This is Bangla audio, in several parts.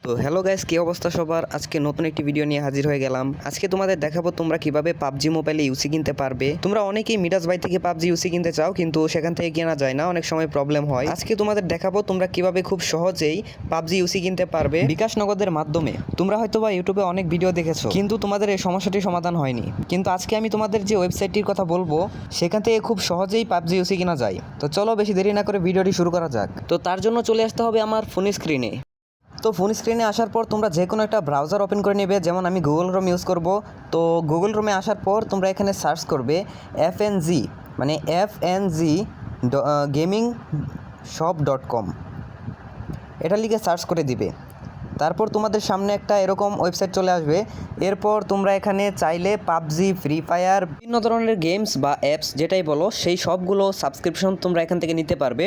তো হ্যালো গাইস, কি অবস্থা সবার? আজকে নতুন একটি ভিডিও নিয়ে হাজির হয়ে গেলাম। আজকে তোমাদের দেখাবো তোমরা কিভাবে পাবজি মোবাইলে ইউসি কিনতে পারবে। তোমরা অনেকেই মিরাজ ভাই থেকে পাবজি ইউসি কিনতে চাও, কিন্তু সেখান থেকে কেনা যায় না, অনেক সময় প্রবলেম হয়। আজকে তোমাদের দেখাবো তোমরা কিভাবে খুব সহজেই পাবজি ইউসি কিনতে পারবে বিকাশ নগদের মাধ্যমে। তোমরা হয়তো বা ইউটিউবে অনেক ভিডিও দেখেছো, কিন্তু তোমাদের এই সমস্যাটি সমাধান হয়নি। কিন্তু আজকে আমি তোমাদের যে ওয়েবসাইটটির কথা বলবো, সেখান থেকে খুব সহজেই পাবজি ইউসি কেনা যায়। তো চলো বেশি দেরি না করে ভিডিওটি শুরু করা যাক। তো তার জন্য চলে আসতে হবে আমার ফোন স্ক্রিনে। তো ফোন স্ক্রিনে আসার পর তোমরা যে কোনো একটা ব্রাউজার ওপেন করে নেবে, যেমন আমি গুগল ক্রোম ইউজ করব। তো গুগল ক্রোমে আসার পর তোমরা এখানে সার্চ করবে FNG, মানে FNG গেমিং shop.com, এটা লিখে সার্চ করে দিবে। তারপর তোমাদের সামনে একটা এরকম ওয়েবসাইট চলে আসবে। এরপর তোমরা এখানে চাইলে পাবজি, ফ্রি ফায়ার, বিভিন্ন ধরনের গেমস বা অ্যাপস যেটাই বলো, সেই সবগুলো সাবস্ক্রিপশন তোমরা এখান থেকে নিতে পারবে।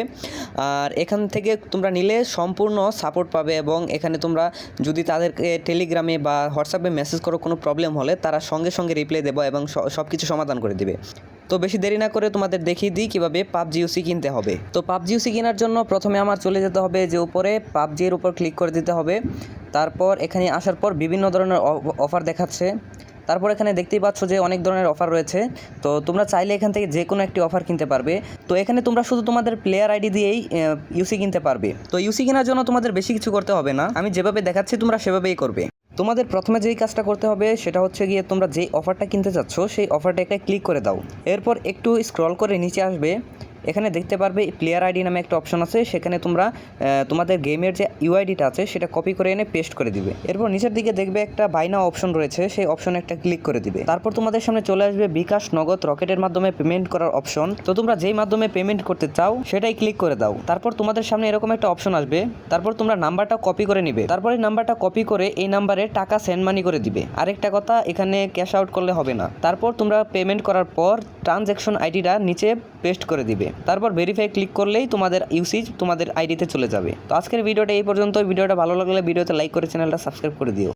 আর এখান থেকে তোমরা নিলে সম্পূর্ণ সাপোর্ট পাবে, এবং এখানে তোমরা যদি তাদেরকে টেলিগ্রামে বা হোয়াটসঅ্যাপে মেসেজ করো কোনো প্রবলেম হলে, তারা সঙ্গে সঙ্গে রিপ্লাই দেবো এবং সব কিছু সমাধান করে দেবে। তো বেশি দেরি না করে তোমাদের দেখিয়ে দিই কীভাবে পাবজি ইউসি কিনতে হবে। তো পাবজি ইউসি কেনার জন্য প্রথমে আমার চলে যেতে হবে যে উপরে পাবজির উপর ক্লিক করে দিতে হবে। তারপর এখানে আসার পর বিভিন্ন ধরনের অফার দেখাচ্ছে। তারপর এখানে দেখতেই পাচ্ছ যে অনেক ধরনের অফার রয়েছে। তো তোমরা চাইলে এখান থেকে যে কোনো একটি অফার কিনতে পারবে। তো এখানে তোমরা শুধু তোমাদের প্লেয়ার আইডি দিয়েই ইউসি কিনতে পারবে। তো ইউসি কেনার জন্য তোমাদের বেশি কিছু করতে হবে না, আমি যেভাবে দেখাচ্ছি তোমরা সেভাবেই করবে। তোমাদের প্রথমে যেই কাজটা করতে হবে সেটা হচ্ছে গিয়ে তোমরা যেই অফারটা কিনতে চাচ্ছ সেই অফারটা একটা ক্লিক করে দাও। এরপর একটু স্ক্রল করে নিচে আসবে, এখানে দেখতে পারবে প্লেয়ার আইডি নামে একটা অপশন আছে। সেখানে তোমরা তোমাদের গেমের যে ইউআইডিটা আছে সেটা কপি করে এনে পেস্ট করে দিবে। এরপর নিচের দিকে দেখবে একটা বাই নাও অপশন রয়েছে, সেই অপশনে একটা ক্লিক করে দিবে। তারপর তোমাদের সামনে চলে আসবে বিকাশ নগদ রকেটের মাধ্যমে পেমেন্ট করার অপশন। তো তোমরা যেই মাধ্যমে পেমেন্ট করতে চাও সেটাই ক্লিক করে দাও। তারপর তোমাদের সামনে এরকম একটা অপশন আসবে। তারপর তোমরা নাম্বারটা কপি করে নিবে। তারপর এই নাম্বারটা কপি করে এই নাম্বারে টাকা সেন্ড মানি করে দিবে। আরেকটা কথা, এখানে ক্যাশ আউট করলে হবে না। তারপর তোমরা পেমেন্ট করার পর ট্রানজ্যাকশন আইডিটা নিচে পেস্ট করে দিবে। তারপর ভেরিফাই ক্লিক করলেই তোমাদের ইউসেজ তোমাদের আইডিতে চলে যাবে। তো আজকের ভিডিওটা এই পর্যন্ত। ভিডিওটা ভালো লাগলে ভিডিওতে লাইক করে চ্যানেলটা সাবস্ক্রাইব করে দিও।